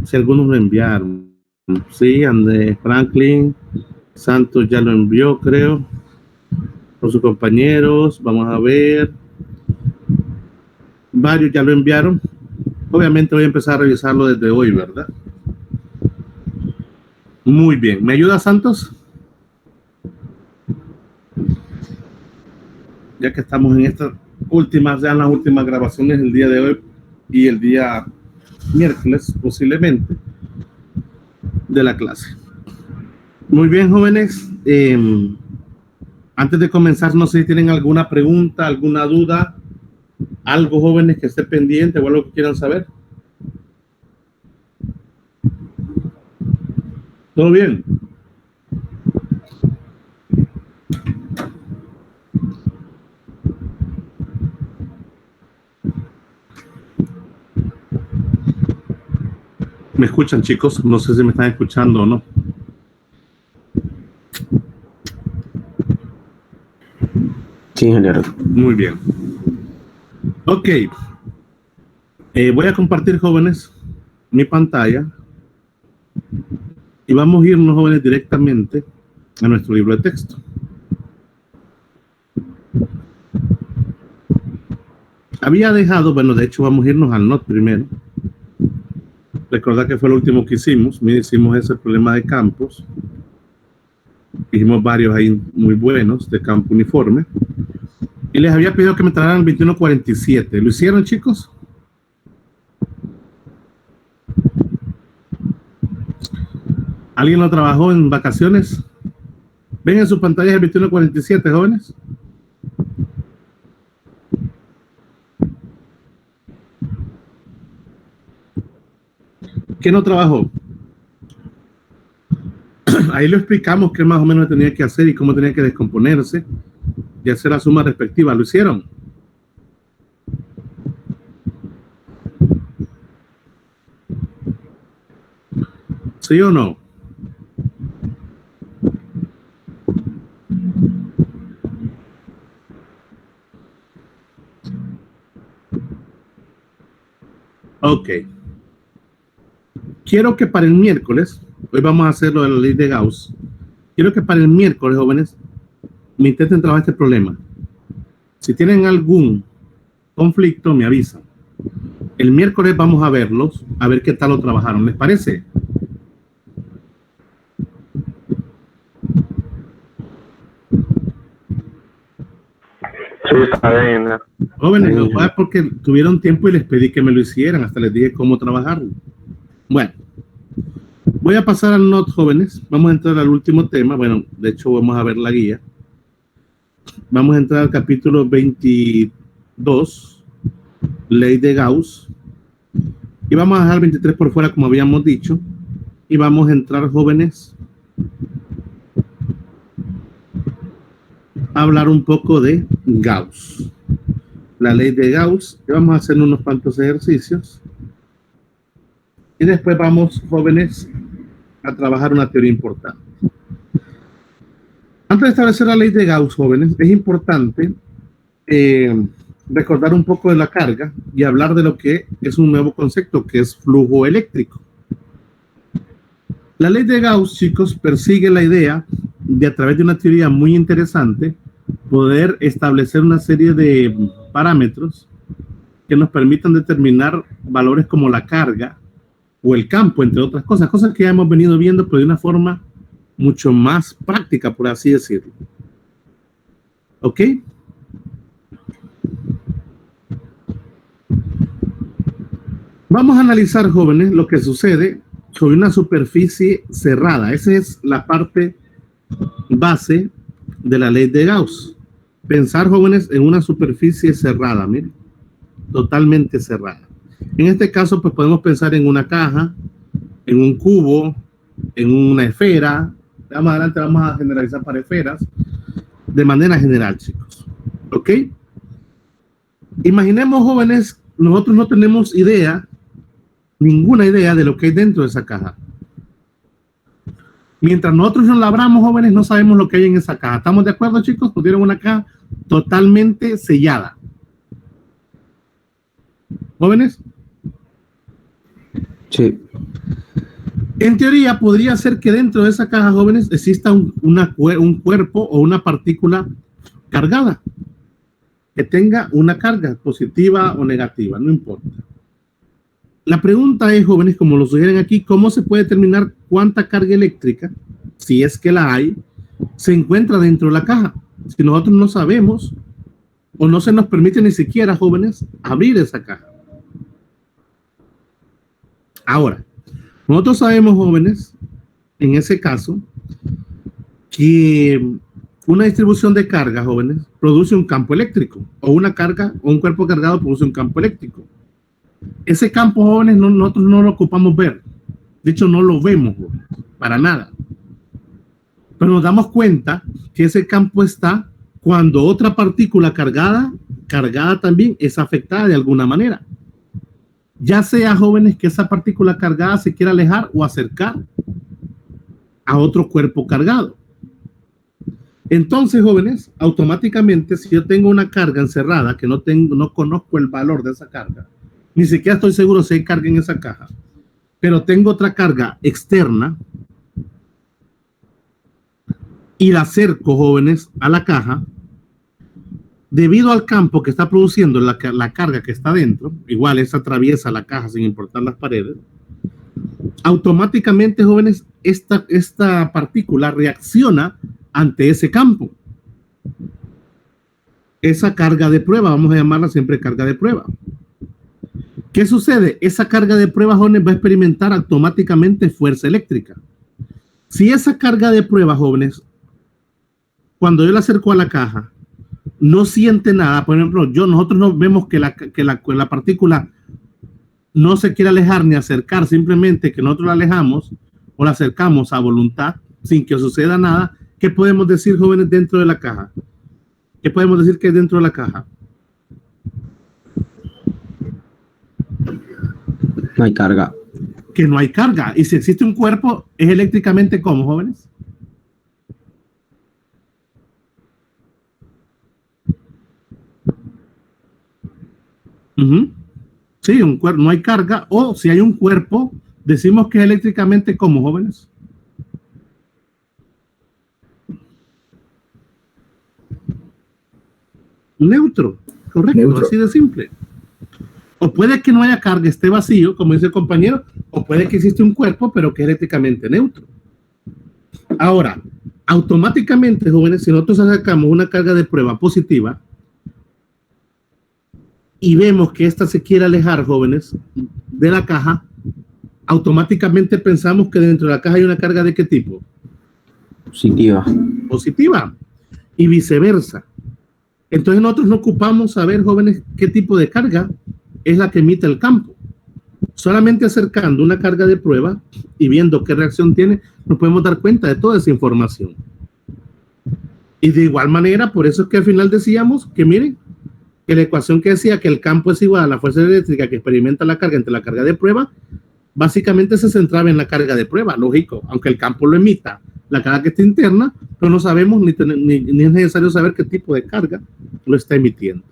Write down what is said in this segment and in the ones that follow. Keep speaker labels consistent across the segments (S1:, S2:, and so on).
S1: Si algunos lo enviaron. Sí, Andrés Franklin Santos ya lo envió, creo, con sus compañeros. Vamos a ver. Varios ya lo enviaron. Obviamente voy a empezar a revisarlo desde hoy, ¿verdad? Muy bien. ¿Me ayuda, Santos? Ya que estamos en estas últimas, ya en las últimas grabaciones del día de hoy y el día miércoles, posiblemente, de la clase. Muy bien, jóvenes. Antes de comenzar, no sé si tienen alguna pregunta, alguna duda, algo, jóvenes, que esté pendiente o algo que quieran saber. ¿Todo bien? ¿Me escuchan, chicos? No sé si me están escuchando o no.
S2: Sí, ingeniero.
S1: Muy bien. Ok. Voy a compartir, jóvenes, mi pantalla y vamos a irnos, jóvenes, directamente a nuestro libro de texto. Había dejado, bueno, de hecho vamos a irnos al NOT primero. Recordad que fue lo último que hicimos. Mira, hicimos ese problema de campos. Hicimos varios ahí muy buenos de campo uniforme. Y les había pedido que me trajeran el 2147. ¿Lo hicieron, chicos? ¿Alguien lo trabajó en vacaciones? ¿Ven en sus pantallas el 2147, jóvenes? ¿Quién no trabajó? Ahí lo explicamos qué más o menos tenía que hacer y cómo tenía que descomponerse y hacer la suma respectiva. ¿Lo hicieron? ¿Sí o no? Ok. Quiero que para el miércoles, hoy vamos a hacer lo de la ley de Gauss. Quiero que para el miércoles, jóvenes, me intenten trabajar este problema. Si tienen algún conflicto, me avisan. El miércoles vamos a verlos, a ver qué tal lo trabajaron. ¿Les parece?
S2: Sí, está bien.
S1: Jóvenes, lo voy a porque tuvieron tiempo y les pedí que me lo hicieran. Hasta les dije cómo trabajarlo. Bueno, voy a pasar al NOT, jóvenes. Vamos a entrar al último tema. Bueno, de hecho, vamos a ver la guía. Vamos a entrar al capítulo 22, ley de Gauss. Y vamos a dejar 23 por fuera, como habíamos dicho. Y vamos a entrar, jóvenes, a hablar un poco de Gauss. La ley de Gauss. Y vamos a hacer unos cuantos ejercicios. Y después vamos, jóvenes, a trabajar una teoría importante. Antes de establecer la ley de Gauss, jóvenes, es importante recordar un poco de la carga y hablar de lo que es un nuevo concepto, que es flujo eléctrico. La ley de Gauss, chicos, persigue la idea de, a través de una teoría muy interesante, poder establecer una serie de parámetros que nos permitan determinar valores como la carga o el campo, entre otras cosas, cosas que ya hemos venido viendo, pero de una forma mucho más práctica, por así decirlo. ¿Ok? Vamos a analizar, jóvenes, lo que sucede sobre una superficie cerrada. Esa es la parte base de la ley de Gauss. Pensar, jóvenes, en una superficie cerrada, miren, totalmente cerrada. En este caso, pues podemos pensar en una caja, en un cubo, en una esfera. Más adelante vamos a generalizar para esferas de manera general, chicos. ¿Ok? Imaginemos, jóvenes, nosotros no tenemos idea, ninguna idea de lo que hay dentro de esa caja. Mientras nosotros nos labramos, jóvenes, no sabemos lo que hay en esa caja. ¿Estamos de acuerdo, chicos? Nos dieron una caja totalmente sellada. ¿Jóvenes?
S2: Sí.
S1: En teoría, podría ser que dentro de esa caja, jóvenes, exista un cuerpo o una partícula cargada, que tenga una carga positiva o negativa, no importa. La pregunta es, jóvenes, como lo sugieren aquí, ¿cómo se puede determinar cuánta carga eléctrica, si es que la hay, se encuentra dentro de la caja? Si nosotros no sabemos o no se nos permite ni siquiera, jóvenes, abrir esa caja. Ahora, nosotros sabemos, jóvenes, en ese caso, que una distribución de carga, jóvenes, produce un campo eléctrico, o una carga o un cuerpo cargado produce un campo eléctrico. Ese campo, jóvenes, nosotros no lo ocupamos ver. De hecho, no lo vemos, jóvenes, para nada. Pero nos damos cuenta que ese campo está cuando otra partícula cargada también es afectada de alguna manera. Ya sea, jóvenes, que esa partícula cargada se quiera alejar o acercar a otro cuerpo cargado. Entonces, jóvenes, automáticamente, si yo tengo una carga encerrada, que no conozco el valor de esa carga, ni siquiera estoy seguro si hay carga en esa caja, pero tengo otra carga externa y la acerco, jóvenes, a la caja, debido al campo que está produciendo la carga que está dentro, igual esa atraviesa la caja sin importar las paredes, automáticamente, jóvenes, esta partícula reacciona ante ese campo. Esa carga de prueba, vamos a llamarla siempre carga de prueba. ¿Qué sucede? Esa carga de prueba, jóvenes, va a experimentar automáticamente fuerza eléctrica. Si esa carga de prueba, jóvenes, cuando yo la acerco a la caja, no siente nada, por ejemplo, nosotros no vemos que la partícula no se quiere alejar ni acercar, simplemente que nosotros la alejamos o la acercamos a voluntad sin que suceda nada. ¿Qué podemos decir, jóvenes, dentro de la caja? ¿Qué podemos decir que es dentro de la caja?
S2: No hay carga.
S1: Que no hay carga. Y si existe un cuerpo, ¿es eléctricamente cómo, jóvenes? Sí, un cuerpo, no hay carga. O si hay un cuerpo, decimos que es eléctricamente cómo, jóvenes. Neutro, correcto, neutro. Así de simple. O puede que no haya carga, esté vacío, como dice el compañero, o puede que existe un cuerpo, pero que es eléctricamente neutro. Ahora, automáticamente, jóvenes, si nosotros sacamos una carga de prueba positiva y vemos que esta se quiere alejar, jóvenes, de la caja, automáticamente pensamos que dentro de la caja hay una carga ¿de qué tipo?
S2: Positiva.
S1: Positiva. Y viceversa. Entonces nosotros no ocupamos saber, jóvenes, qué tipo de carga es la que emite el campo. Solamente acercando una carga de prueba y viendo qué reacción tiene, nos podemos dar cuenta de toda esa información. Y de igual manera, por eso es que al final decíamos que miren, que la ecuación que decía que el campo es igual a la fuerza eléctrica que experimenta la carga entre la carga de prueba, básicamente se centraba en la carga de prueba, lógico, aunque el campo lo emita, la carga que está interna, pero no sabemos ni es necesario saber qué tipo de carga lo está emitiendo.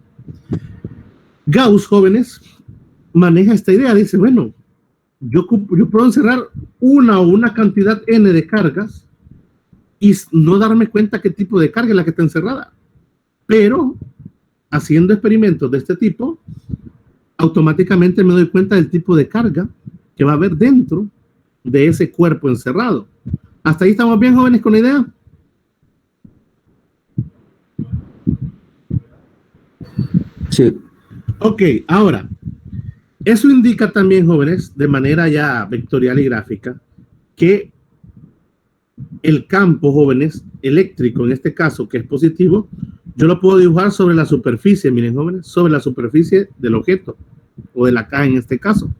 S1: Gauss, jóvenes, maneja esta idea, dice, bueno, yo puedo encerrar una cantidad n de cargas y no darme cuenta qué tipo de carga es la que está encerrada, pero haciendo experimentos de este tipo, automáticamente me doy cuenta del tipo de carga que va a haber dentro de ese cuerpo encerrado. ¿Hasta ahí estamos bien, jóvenes, con la idea?
S2: Sí.
S1: Ok, ahora, eso indica también, jóvenes, de manera ya vectorial y gráfica, que el campo, jóvenes, eléctrico, en este caso, que es positivo, yo lo puedo dibujar sobre la superficie, miren, jóvenes, sobre la superficie del objeto, o de la caja en este caso.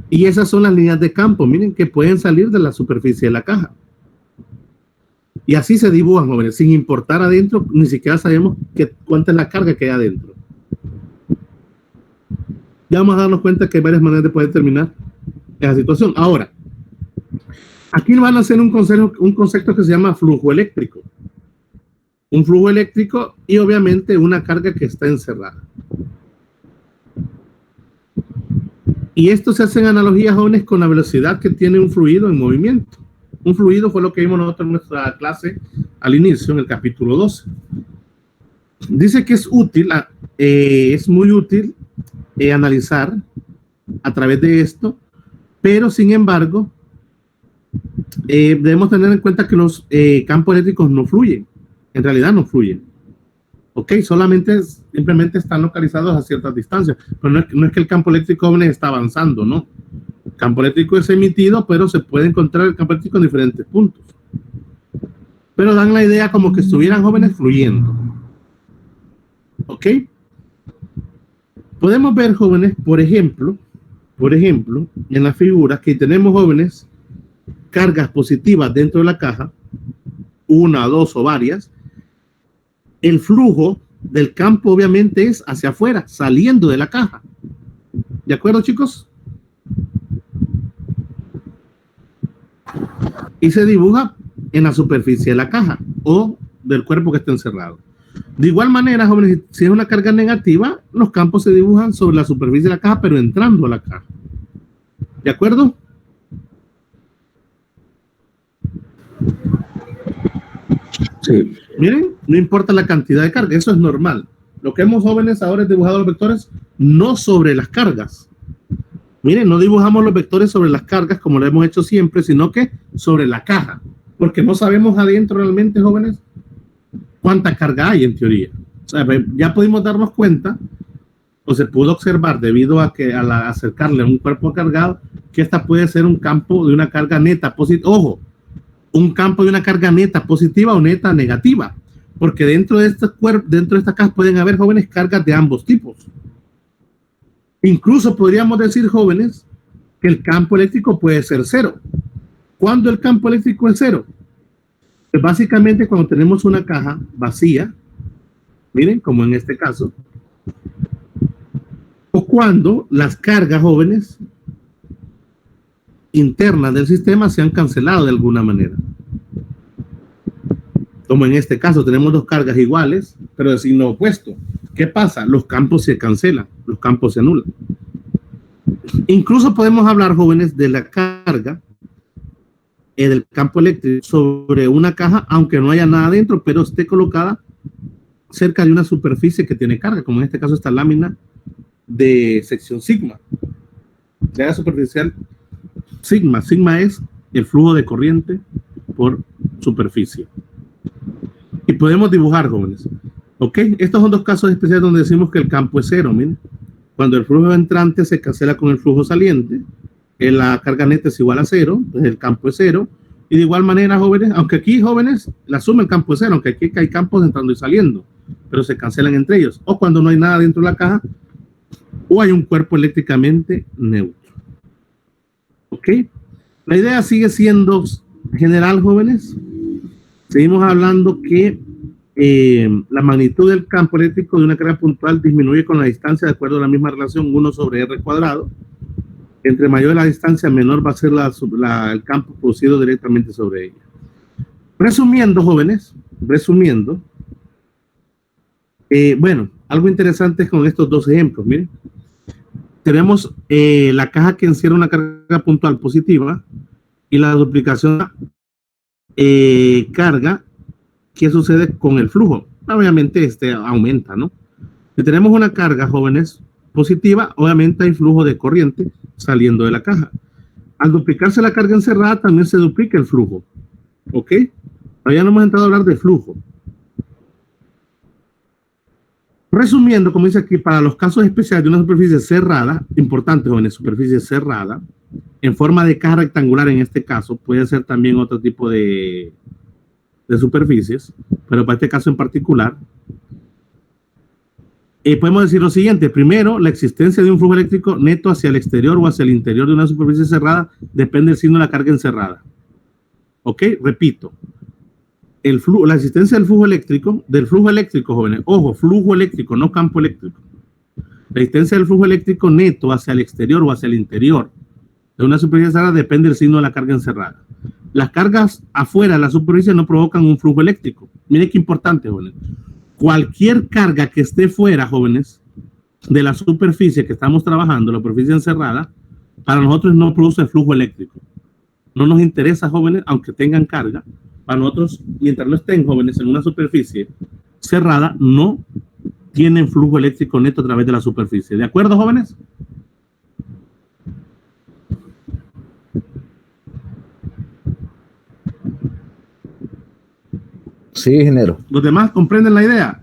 S1: Y esas son las líneas de campo, miren, que pueden salir de la superficie de la caja. Y así se dibujan, jóvenes, sin importar adentro, ni siquiera sabemos cuánta es la carga que hay adentro. Ya vamos a darnos cuenta que hay varias maneras de poder determinar esa situación. Ahora, aquí nos van a hacer un concepto que se llama flujo eléctrico. Un flujo eléctrico y obviamente una carga que está encerrada. Y esto se hace en analogía, jóvenes, con la velocidad que tiene un fluido en movimiento. Un fluido fue lo que vimos nosotros en nuestra clase al inicio, en el capítulo 12. Dice que es útil, es muy útil analizar a través de esto, pero sin embargo, debemos tener en cuenta que los campos eléctricos no fluyen. En realidad no fluyen. Ok, simplemente están localizados a ciertas distancias, pero no es que el campo eléctrico, jóvenes, está avanzando, ¿no? El campo eléctrico es emitido, pero se puede encontrar el campo eléctrico en diferentes puntos. Pero dan la idea como que estuvieran, jóvenes, fluyendo. ¿Ok? Podemos ver, jóvenes, por ejemplo, en la figura que tenemos, jóvenes, cargas positivas dentro de la caja, una, dos o varias. El flujo del campo obviamente es hacia afuera, saliendo de la caja. ¿De acuerdo, chicos? Y se dibuja en la superficie de la caja o del cuerpo que está encerrado. De igual manera, jóvenes, si es una carga negativa, los campos se dibujan sobre la superficie de la caja, pero entrando a la caja. ¿De acuerdo?
S2: Sí.
S1: Miren, no importa la cantidad de carga, eso es normal. Lo que hemos, jóvenes, ahora es dibujado los vectores no sobre las cargas. Miren, no dibujamos los vectores sobre las cargas como lo hemos hecho siempre, sino que sobre la caja, porque no sabemos adentro realmente, jóvenes, cuánta carga hay en teoría. O sea, ya pudimos darnos cuenta, o se pudo observar debido a que al acercarle a un cuerpo cargado, que esta puede ser un campo de una carga neta positiva. Ojo, un campo de una carga neta positiva o neta negativa, porque dentro de esta caja pueden haber, jóvenes, cargas de ambos tipos. Incluso podríamos decir, jóvenes, que el campo eléctrico puede ser cero. ¿Cuándo el campo eléctrico es cero? Pues básicamente cuando tenemos una caja vacía, miren, como en este caso, o cuando las cargas, jóvenes, internas del sistema se han cancelado de alguna manera. Como en este caso tenemos dos cargas iguales, pero de signo opuesto. ¿Qué pasa? Los campos se cancelan, los campos se anulan. Incluso podemos hablar, jóvenes, de la carga del campo eléctrico sobre una caja, aunque no haya nada dentro, pero esté colocada cerca de una superficie que tiene carga, como en este caso esta lámina de sección sigma. La superficial sigma. Sigma es el flujo de corriente por superficie. Y podemos dibujar, jóvenes. Ok, estos son dos casos especiales donde decimos que el campo es cero. Miren, cuando el flujo entrante se cancela con el flujo saliente, la carga neta es igual a cero, entonces el campo es cero. Y de igual manera, jóvenes, aunque aquí, jóvenes, la suma del campo es cero, aunque aquí hay campos entrando y saliendo, pero se cancelan entre ellos. O cuando no hay nada dentro de la caja, o hay un cuerpo eléctricamente neutro. ¿Ok? La idea sigue siendo general, jóvenes. Seguimos hablando que la magnitud del campo eléctrico de una carga puntual disminuye con la distancia de acuerdo a la misma relación 1 sobre R cuadrado. Entre mayor la distancia, menor va a ser el campo producido directamente sobre ella. Resumiendo, jóvenes, bueno, algo interesante con estos dos ejemplos. Miren, tenemos la caja que encierra una carga puntual positiva y la duplicación carga que sucede con el flujo. Obviamente aumenta, ¿no? Si tenemos una carga, jóvenes, positiva, obviamente hay flujo de corriente saliendo de la caja. Al duplicarse la carga encerrada, también se duplica el flujo. ¿Ok? Todavía no hemos entrado a hablar de flujo. Resumiendo, como dice aquí, para los casos especiales de una superficie cerrada, importante, jóvenes, superficie cerrada, en forma de caja rectangular en este caso, puede ser también otro tipo de superficies, pero para este caso en particular, podemos decir lo siguiente. Primero, la existencia de un flujo eléctrico neto hacia el exterior o hacia el interior de una superficie cerrada depende del signo de la carga encerrada. ¿Ok? Repito. La existencia del flujo eléctrico, jóvenes. Ojo, flujo eléctrico, no campo eléctrico. La existencia del flujo eléctrico neto hacia el exterior o hacia el interior de una superficie cerrada depende del signo de la carga encerrada. Las cargas afuera de la superficie no provocan un flujo eléctrico. Miren qué importante, jóvenes. Cualquier carga que esté fuera, jóvenes, de la superficie que estamos trabajando, la superficie encerrada, Para nosotros no produce flujo eléctrico. No nos interesa, jóvenes, aunque tengan carga. Para nosotros, mientras no estén, jóvenes, en una superficie cerrada, no tienen flujo eléctrico neto a través de la superficie. ¿De acuerdo, jóvenes?
S2: Sí, ingeniero.
S1: ¿Los demás comprenden la idea?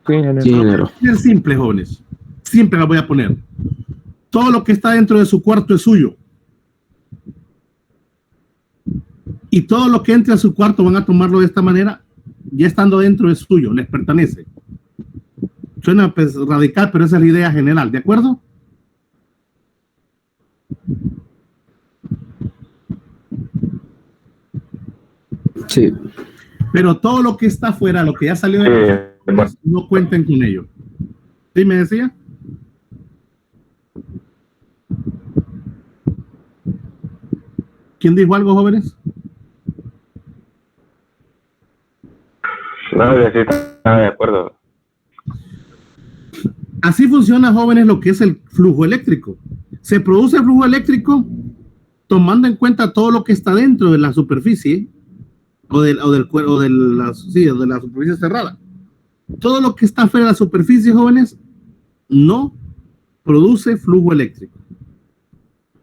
S3: Sí, ingeniero.
S2: Sí, ingeniero.
S1: Es simple, jóvenes. Siempre la voy a poner. Todo lo que está dentro de su cuarto es suyo. Y todo lo que entre a su cuarto van a tomarlo de esta manera, ya estando dentro es suyo, les pertenece. Suena pues radical, pero esa es la idea general, ¿de acuerdo?
S2: Sí.
S1: Pero todo lo que está afuera, lo que ya salió de no cuenten con ello. ¿Sí me decía? ¿Quién dijo algo, jóvenes?
S3: No, yo sí estaba de acuerdo.
S1: Así funciona, jóvenes, lo que es el flujo eléctrico. Se produce el flujo eléctrico tomando en cuenta todo lo que está dentro de la superficie de la superficie cerrada. Todo lo que está fuera de la superficie, jóvenes, no produce flujo eléctrico.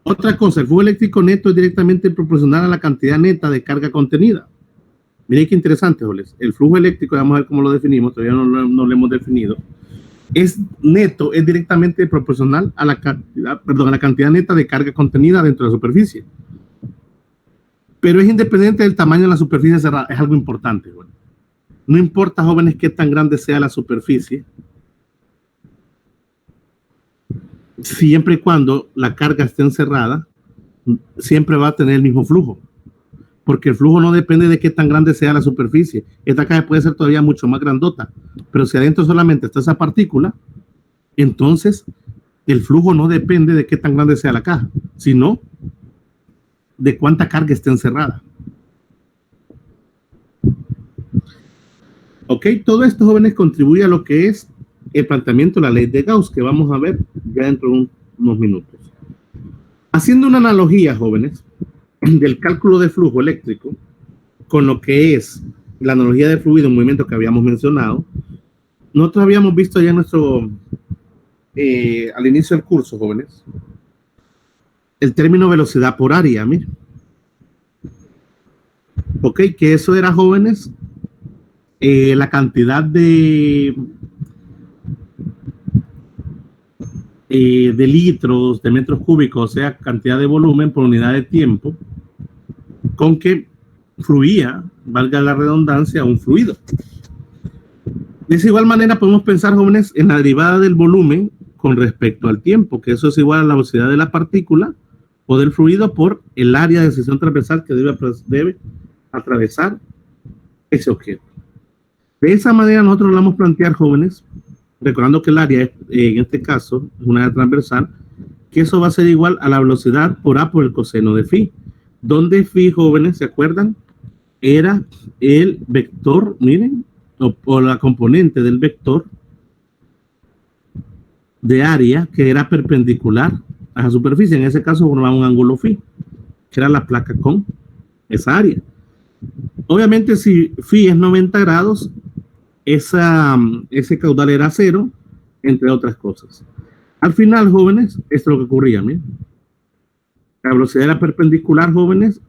S1: Otra cosa, el flujo eléctrico neto es directamente proporcional a la cantidad neta de carga contenida. Miren qué interesante, jóvenes. El flujo eléctrico, vamos a ver cómo lo definimos, todavía no lo hemos definido. Es neto, es directamente proporcional a la cantidad neta de carga contenida dentro de la superficie. Pero es independiente del tamaño de la superficie cerrada. Es algo importante, jóvenes. No importa, jóvenes, qué tan grande sea la superficie, siempre y cuando la carga esté encerrada, siempre va a tener el mismo flujo. Porque el flujo no depende de qué tan grande sea la superficie. Esta caja puede ser todavía mucho más grandota, pero si adentro solamente está esa partícula, entonces el flujo no depende de qué tan grande sea la caja, sino de cuánta carga esté encerrada. Ok, todo esto, jóvenes, contribuye a lo que es el planteamiento de la ley de Gauss, que vamos a ver ya dentro de unos minutos. Haciendo una analogía, jóvenes, del cálculo de flujo eléctrico con lo que es la analogía de fluido en movimiento que habíamos mencionado, nosotros habíamos visto ya nuestro al inicio del curso, jóvenes, el término velocidad por área. Miren, ok, que eso era, jóvenes, la cantidad de litros, de metros cúbicos, o sea, cantidad de volumen por unidad de tiempo con que fluía, valga la redundancia, un fluido. De esa igual manera podemos pensar, jóvenes, en la derivada del volumen con respecto al tiempo, que eso es igual a la velocidad de la partícula o del fluido por el área de sección transversal que debe atravesar ese objeto. De esa manera nosotros lo vamos a plantear, jóvenes, recordando que el área es, en este caso, es una área transversal, que eso va a ser igual a la velocidad por A por el coseno de phi, donde phi, jóvenes, ¿se acuerdan? Era el vector, miren, o la componente del vector de área que era perpendicular a la superficie. En ese caso formaba un ángulo phi, que era la placa con esa área. Obviamente, si phi es 90 grados, ese caudal era 0, entre otras cosas. Al final, jóvenes, esto es lo que ocurría. ¿Miren? La velocidad era perpendicular, jóvenes,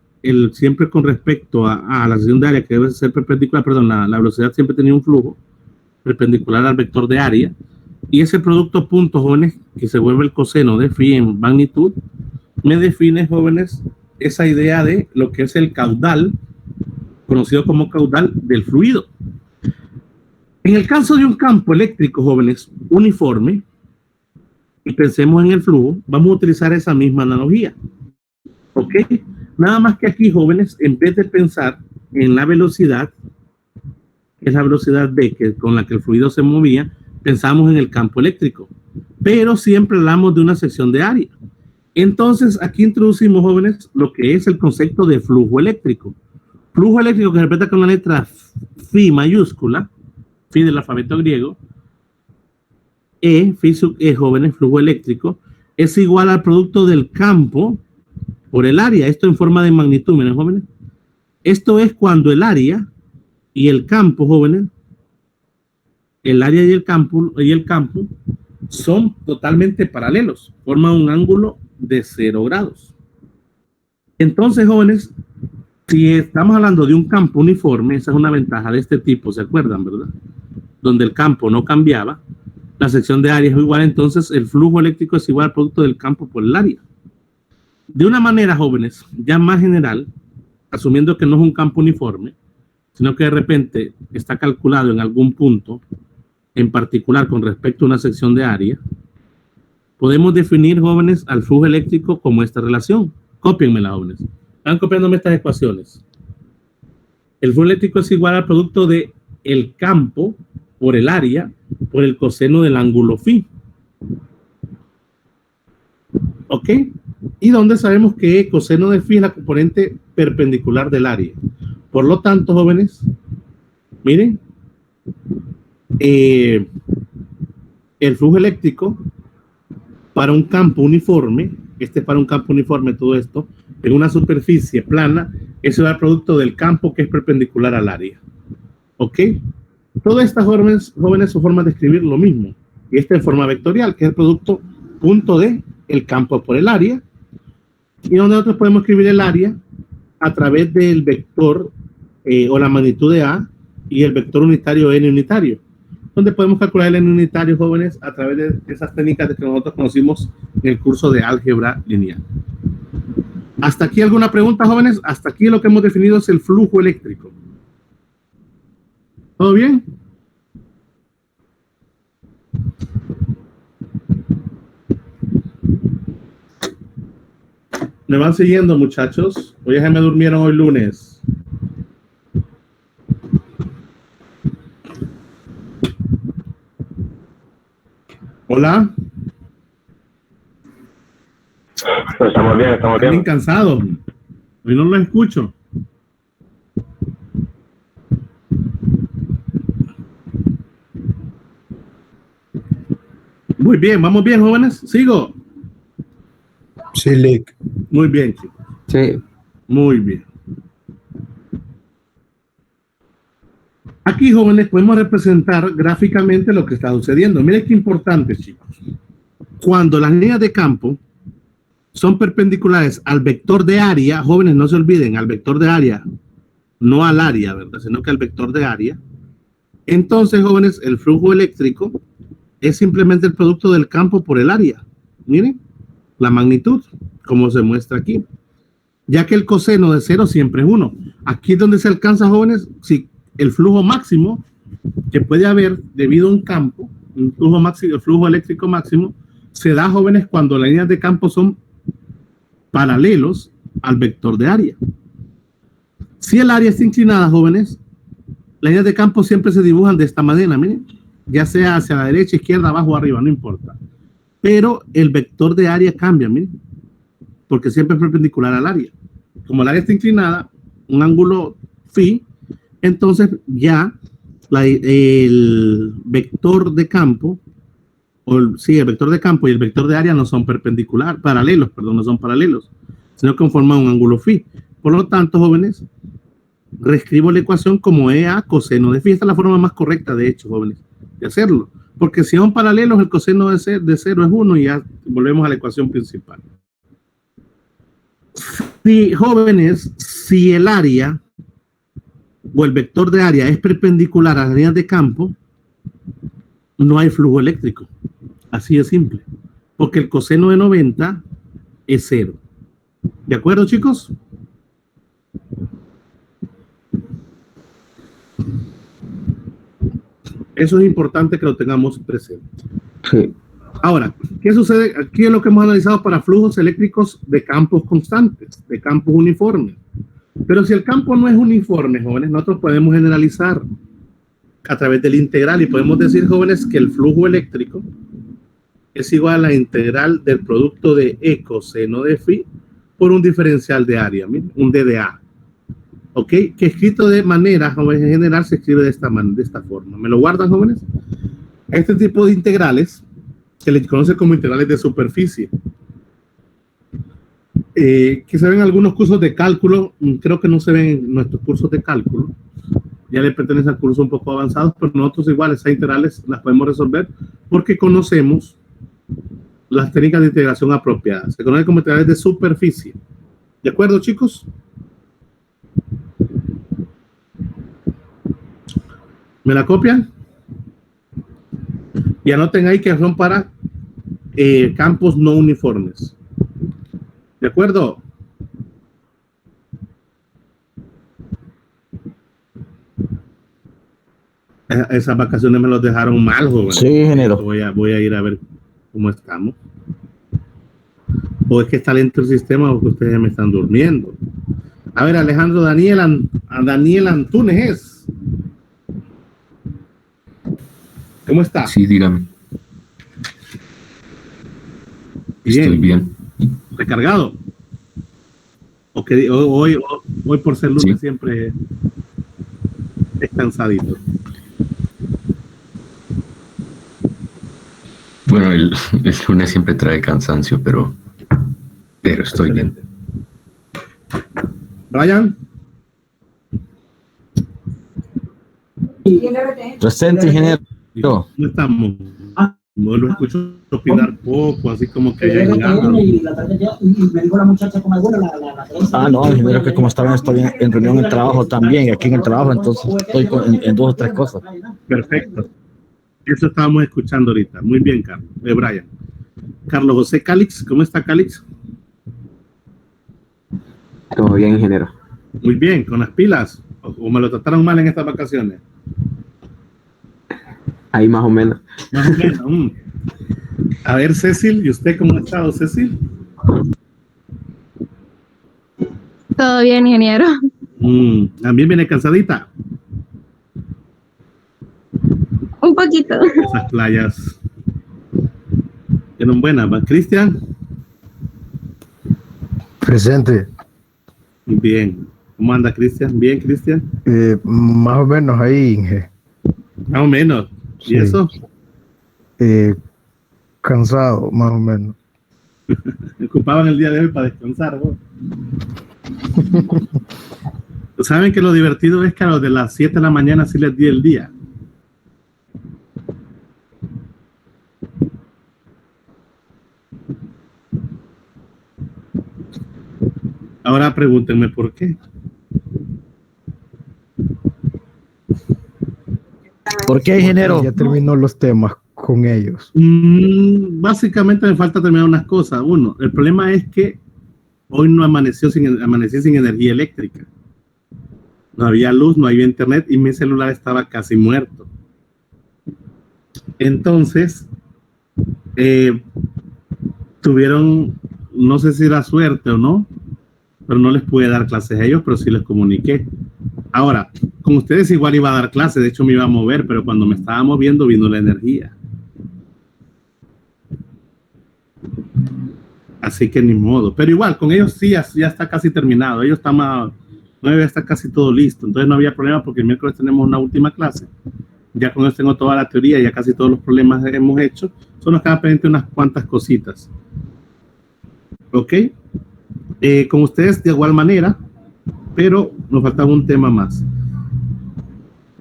S1: siempre con respecto a la sección de área que debe ser perpendicular, perdón, la velocidad siempre tenía un flujo perpendicular al vector de área, y ese producto punto, jóvenes, que se vuelve el coseno de phi en magnitud, me define, jóvenes, esa idea de lo que es el caudal, conocido como caudal del fluido. En el caso de un campo eléctrico, jóvenes, uniforme, y pensemos en el flujo, vamos a utilizar esa misma analogía. ¿Ok? Nada más que aquí, jóvenes, en vez de pensar en la velocidad, que es la velocidad V con la que el fluido se movía, pensamos en el campo eléctrico, pero siempre hablamos de una sección de área. Entonces, aquí introducimos, jóvenes, lo que es el concepto de flujo eléctrico. Flujo eléctrico que se interpreta con la letra phi mayúscula, phi del alfabeto griego, jóvenes, flujo eléctrico, es igual al producto del campo por el área. Esto en forma de magnitud, miren, jóvenes. Esto es cuando el área y el campo, jóvenes, el área y el campo son totalmente paralelos, forman un ángulo de 0 grados. Entonces, jóvenes, si estamos hablando de un campo uniforme, esa es una ventaja de este tipo, ¿se acuerdan, verdad? Donde el campo no cambiaba, la sección de área es igual, entonces el flujo eléctrico es igual al producto del campo por el área. De una manera, jóvenes, ya más general, asumiendo que no es un campo uniforme, sino que de repente está calculado en algún punto, en particular con respecto a una sección de área, podemos definir, jóvenes, al flujo eléctrico como esta relación. Cópienmela, jóvenes. Están copiándome estas ecuaciones. El flujo eléctrico es igual al producto de el campo por el área por el coseno del ángulo phi. ¿Ok? Y donde sabemos que coseno de phi es la componente perpendicular del área. Por lo tanto, jóvenes, miren, el flujo eléctrico para un campo uniforme, para un campo uniforme todo esto, en una superficie plana, eso es el producto del campo que es perpendicular al área. ¿Ok? Todas estas jóvenes son formas de escribir lo mismo. Y esta en forma vectorial, que es el producto punto de el campo por el área. Y donde nosotros podemos escribir el área a través del vector o la magnitud de A y el vector unitario N unitario. Donde podemos calcular el N unitario, jóvenes, a través de esas técnicas que nosotros conocimos en el curso de álgebra lineal. ¿Hasta aquí alguna pregunta, jóvenes? Hasta aquí lo que hemos definido es el flujo eléctrico. ¿Todo bien? ¿Me van siguiendo, muchachos? Hoy ya se me durmieron hoy lunes. Hola.
S3: Estamos bien, estamos
S1: Están bien
S3: bien.
S1: cansados. Hoy no los escucho. Muy bien, vamos bien, jóvenes. ¿Sigo?
S2: Sí, Lick.
S1: Muy bien, chicos.
S2: Sí.
S1: Muy bien. Aquí, jóvenes, podemos representar gráficamente lo que está sucediendo. Miren qué importante, chicos. Cuando las líneas de campo son perpendiculares al vector de área, jóvenes, no se olviden, al vector de área, no al área, ¿verdad? Sino que al vector de área. Entonces, jóvenes, el flujo eléctrico es simplemente el producto del campo por el área. Miren, la magnitud, como se muestra aquí. Ya que el coseno de 0 siempre es 1. Aquí es donde se alcanza, jóvenes, si el flujo máximo que puede haber debido a un campo, un flujo máximo, el flujo eléctrico máximo, se da, jóvenes, cuando las líneas de campo son paralelos al vector de área. Si el área está inclinada, jóvenes, las líneas de campo siempre se dibujan de esta manera, miren, ya sea hacia la derecha, izquierda, abajo o arriba, no importa. Pero el vector de área cambia, miren, porque siempre es perpendicular al área. Como el área está inclinada, un ángulo phi, entonces ya el vector de campo, el vector de campo y el vector de área no son no son paralelos, sino que forman un ángulo phi. Por lo tanto, jóvenes, reescribo la ecuación como EA coseno de phi. Esta es la forma más correcta, de hecho, jóvenes, de hacerlo. Porque si son paralelos, el coseno de 0 es 1 y ya volvemos a la ecuación principal. Si, jóvenes, si el área o el vector de área es perpendicular a las líneas de campo, no hay flujo eléctrico. Así de simple. Porque el coseno de 90 es 0. ¿De acuerdo, chicos? Eso es importante que lo tengamos presente.
S2: Sí.
S1: Ahora, ¿qué sucede? Aquí es lo que hemos analizado para flujos eléctricos de campos constantes, de campos uniformes. Pero si el campo no es uniforme, jóvenes, nosotros podemos generalizar a través del integral y podemos decir, jóvenes, que el flujo eléctrico es igual a la integral del producto de E coseno de phi por un diferencial de área, miren, un DDA. ¿Ok? Que escrito de manera, jóvenes, en general se escribe de esta forma. ¿Me lo guardan, jóvenes? Este tipo de integrales se les conoce como integrales de superficie. Que se ven algunos cursos de cálculo, creo que no se ven en nuestros cursos de cálculo, ya le pertenecen a cursos un poco avanzados, pero nosotros igual esas integrales las podemos resolver porque conocemos las técnicas de integración apropiadas. Se conocen como integrales de superficie. ¿De acuerdo, chicos? ¿Me la copian? Y anoten ahí que son para campos no uniformes. ¿De acuerdo? Esas vacaciones me los dejaron mal, joven.
S2: Sí, ingeniero.
S1: Voy a ir a ver cómo estamos. O es que está lento el sistema o que ustedes me están durmiendo. A ver, Alejandro Daniel Antunes. ¿Cómo está?
S4: Sí, dígame.
S1: Bien.
S4: Estoy bien.
S1: ¿Recargado? Hoy por ser lunes
S4: Sí.
S1: siempre es cansadito.
S4: Bueno, el lunes siempre trae cansancio, pero estoy bien.
S1: Brian,
S2: Presente, ingeniero.
S1: ¿cómo estamos? No lo escucho opinar poco, así como que ya llegado.
S2: No, ingeniero, que como estaba estoy en reunión en trabajo también, y aquí en el trabajo, entonces estoy en 2 o 3 cosas.
S1: Perfecto. Eso estábamos escuchando ahorita. Muy bien, Carlos. Brian. Carlos José Calix, ¿cómo está Calix?
S5: Todo bien, ingeniero.
S1: Muy bien, con las pilas. ¿O me lo trataron mal en estas vacaciones?
S5: Ahí más o menos.
S1: Más o menos. A ver, Cecil, ¿y usted cómo ha estado, Cecil?
S6: Todo bien, ingeniero.
S1: También viene cansadita.
S6: Un poquito.
S1: Esas playas eran buenas, ¿va? Cristian.
S2: Presente.
S1: Bien. ¿Cómo anda, Cristian? Bien, Cristian.
S2: Más o menos ahí, Inge.
S1: Más o menos. ¿Y
S2: Sí.
S1: eso?
S2: Cansado, más o menos.
S1: Me ocupaban el día de hoy para descansar, ¿no? ¿Saben que lo divertido es que a los de las 7 de la mañana sí les di el día? Ahora pregúntenme por qué.
S2: ¿Por qué, ingeniero? Ya terminó los temas con ellos.
S1: Básicamente me falta terminar unas cosas. Uno, el problema es que hoy no amanecí sin energía eléctrica. No había luz, no había internet y mi celular estaba casi muerto. Entonces, tuvieron, no sé si era suerte o no, pero no les pude dar clases a ellos, pero sí les comuniqué. Ahora, con ustedes igual iba a dar clases, de hecho me iba a mover, pero cuando me estaba moviendo vino la energía. Así que ni modo. Pero igual, con ellos sí, ya está casi terminado. Ellos están más, no debe estar casi todo listo. Entonces no había problema porque el miércoles tenemos una última clase. Ya con eso tengo toda la teoría, ya casi todos los problemas hemos hecho. Solo nos quedan pendientes unas cuantas cositas. ¿Ok? Con ustedes de igual manera, pero nos faltaba un tema más.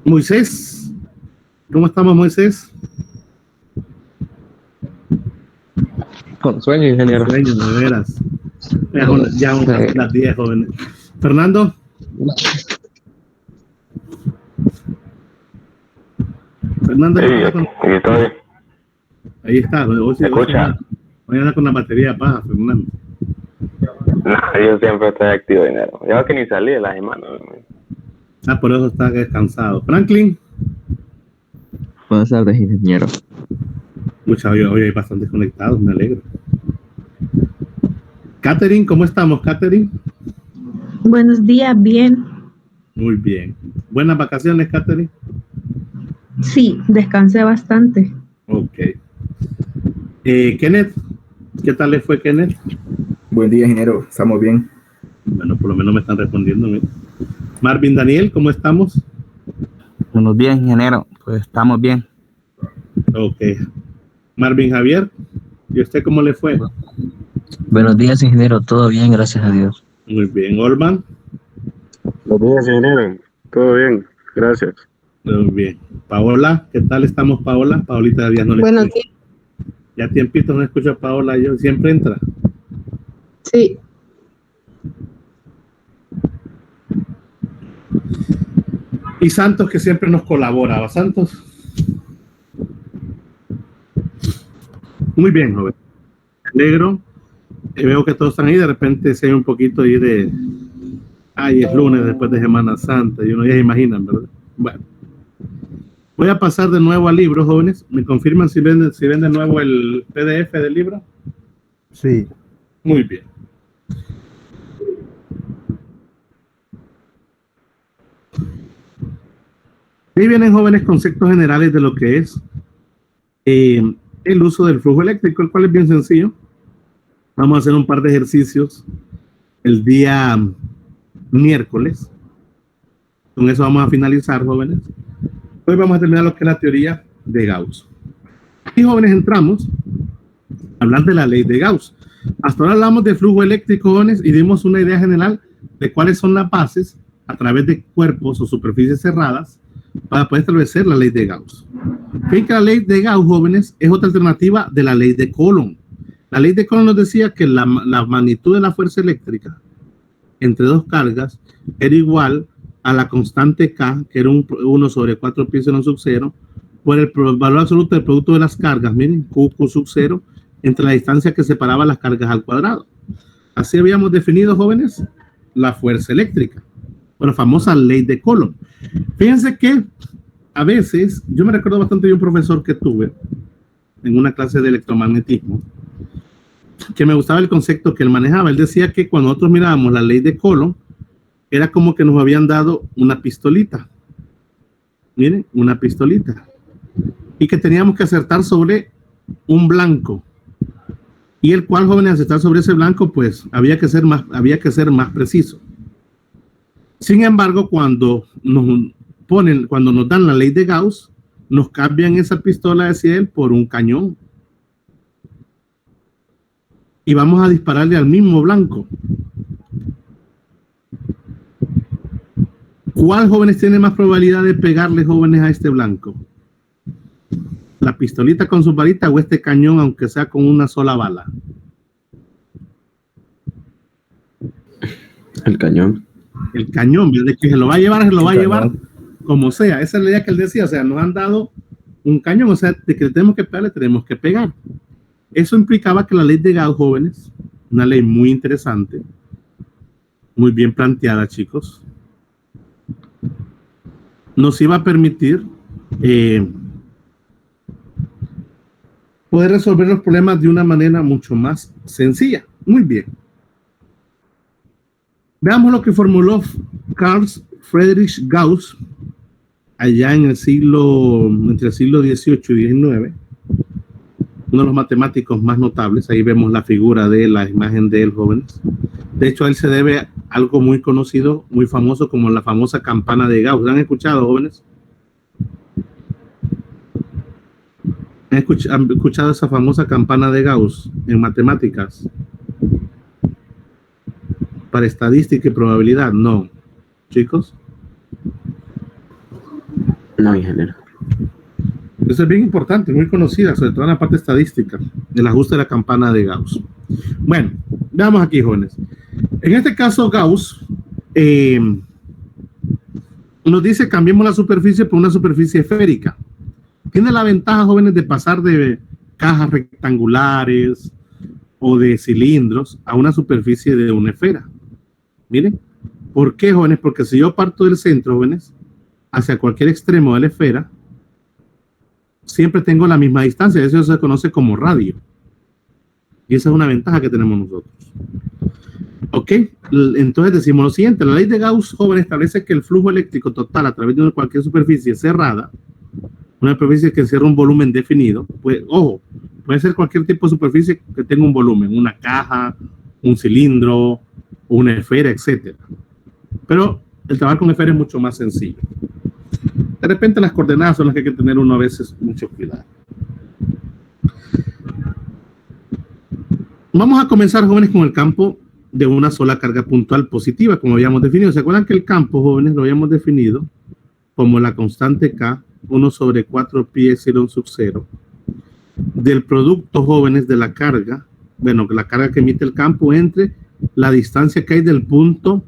S1: Moisés, ¿cómo estamos, Moisés?
S5: Con sueño, ingeniero.
S1: Sueño, de veras. Ya las 10, jóvenes. Fernando. Fernando.
S3: Sí, aquí estoy.
S1: Ahí está.
S3: ¿Me escucha?
S1: Hoy anda con la batería baja, Fernando.
S3: No, yo siempre estoy activo, dinero. Yo que ni salí de la semana.
S1: Por eso está descansado. Franklin.
S7: Buenas tardes, ingeniero.
S1: Hoy hay bastantes conectados, me alegro. Catherine, ¿cómo estamos, Catherine?
S6: Buenos días, bien.
S1: Muy bien. ¿Buenas vacaciones, Catherine?
S6: Sí, descansé bastante.
S1: Ok. Kenneth, ¿qué tal le fue, Kenneth?
S8: Buen día, ingeniero. ¿Estamos bien?
S1: Bueno, por lo menos me están respondiendo. Mira. Marvin Daniel, ¿cómo estamos?
S7: Buenos días, ingeniero. Pues estamos bien.
S1: Ok. Marvin Javier, ¿y usted cómo le fue?
S7: Buenos días, ingeniero. Todo bien, gracias a Dios.
S1: Muy bien. Olman.
S9: Buenos días, ingeniero. Todo bien, gracias.
S1: Muy bien. Paola, ¿qué tal estamos, Paola? Paolita todavía no le
S6: Buenos
S1: escucho. Ya tiempito no escucho a Paola, yo siempre entra.
S6: Sí.
S1: Y Santos, que siempre nos colaboraba. Santos. Muy bien, joven. Me alegro. Veo que todos están ahí. De repente se hay un poquito ahí de... Ay, es lunes después de Semana Santa. Y uno ya se imaginan, ¿verdad? Bueno. Voy a pasar de nuevo al libro, jóvenes. ¿Me confirman si ven de nuevo el PDF del libro?
S10: Sí.
S1: Muy bien. Ahí vienen, jóvenes, conceptos generales de lo que es el uso del flujo eléctrico, el cual es bien sencillo. Vamos a hacer un par de ejercicios el día miércoles. Con eso vamos a finalizar, jóvenes. Hoy vamos a terminar lo que es la teoría de Gauss. Y, jóvenes, entramos a hablar de la ley de Gauss. Hasta ahora hablamos de flujo eléctrico, jóvenes, y dimos una idea general de cuáles son las bases a través de cuerpos o superficies cerradas para poder establecer la ley de Gauss. Fíjense que la ley de Gauss, jóvenes, es otra alternativa de la ley de Coulomb. La ley de Coulomb nos decía que la magnitud de la fuerza eléctrica entre dos cargas era igual a la constante K, que era 1 sobre 4 pi sub 0, por el valor absoluto del producto de las cargas, miren, Q sub 0, entre la distancia que separaba las cargas al cuadrado. Así habíamos definido, jóvenes, la fuerza eléctrica, la famosa ley de Coulomb. Fíjense que a veces, yo me recuerdo bastante de un profesor que tuve en una clase de electromagnetismo, que me gustaba el concepto que él manejaba. Él decía que cuando nosotros mirábamos la ley de Coulomb, era como que nos habían dado una pistolita. Miren, una pistolita. Y que teníamos que acertar sobre un blanco. Y el cual, jóvenes, acertar sobre ese blanco, pues había que ser más preciso. Sin embargo, cuando nos dan la ley de Gauss, nos cambian esa pistola, decía él, por un cañón. Y vamos a dispararle al mismo blanco. ¿Cuál, jóvenes, tiene más probabilidad de pegarle, jóvenes, a este blanco? ¿La pistolita con su varita o este cañón, aunque sea con una sola bala?
S5: El cañón.
S1: El cañón, de que se lo va a llevar como sea. Esa es la idea que él decía. O sea, nos han dado un cañón, o sea, de que le tenemos que pegar, le tenemos que pegar. Eso implicaba que la ley de Gauss, jóvenes, una ley muy interesante, muy bien planteada, chicos, nos iba a permitir poder resolver los problemas de una manera mucho más sencilla. Muy bien. Veamos lo que formuló Carl Friedrich Gauss allá entre el siglo XVIII y XIX, uno de los matemáticos más notables. Ahí vemos la figura de la imagen de él, jóvenes. De hecho, a él se debe algo muy conocido, muy famoso, como la famosa campana de Gauss. ¿La han escuchado, jóvenes? ¿Han escuchado esa famosa campana de Gauss en matemáticas? Para estadística y probabilidad, no. ¿Chicos?
S5: No, ingeniero.
S1: Eso es bien importante, muy conocida, sobre todo en la parte estadística, el ajuste de la campana de Gauss. Bueno, veamos aquí, jóvenes. En este caso, Gauss nos dice: cambiemos la superficie por una superficie esférica. Tiene la ventaja, jóvenes, de pasar de cajas rectangulares o de cilindros a una superficie de una esfera. Miren, ¿por qué, jóvenes? Porque si yo parto del centro, jóvenes, hacia cualquier extremo de la esfera, siempre tengo la misma distancia. Eso se conoce como radio. Y esa es una ventaja que tenemos nosotros. Ok, entonces decimos lo siguiente: la ley de Gauss, joven, establece que el flujo eléctrico total a través de cualquier superficie cerrada, una superficie que encierra un volumen definido, pues, ojo, puede ser cualquier tipo de superficie que tenga un volumen, una caja, un cilindro, una esfera, etcétera. Pero el trabajar con esfera es mucho más sencillo. De repente las coordenadas son las que hay que tener uno a veces mucho cuidado. Vamos a comenzar, jóvenes, con el campo de una sola carga puntual positiva, como habíamos definido. ¿Se acuerdan que el campo, jóvenes, lo habíamos definido como la constante K, 1 sobre 4 pi epsilon sub 0, del producto, jóvenes, de la carga, bueno, la carga que emite el campo entre la distancia que hay del punto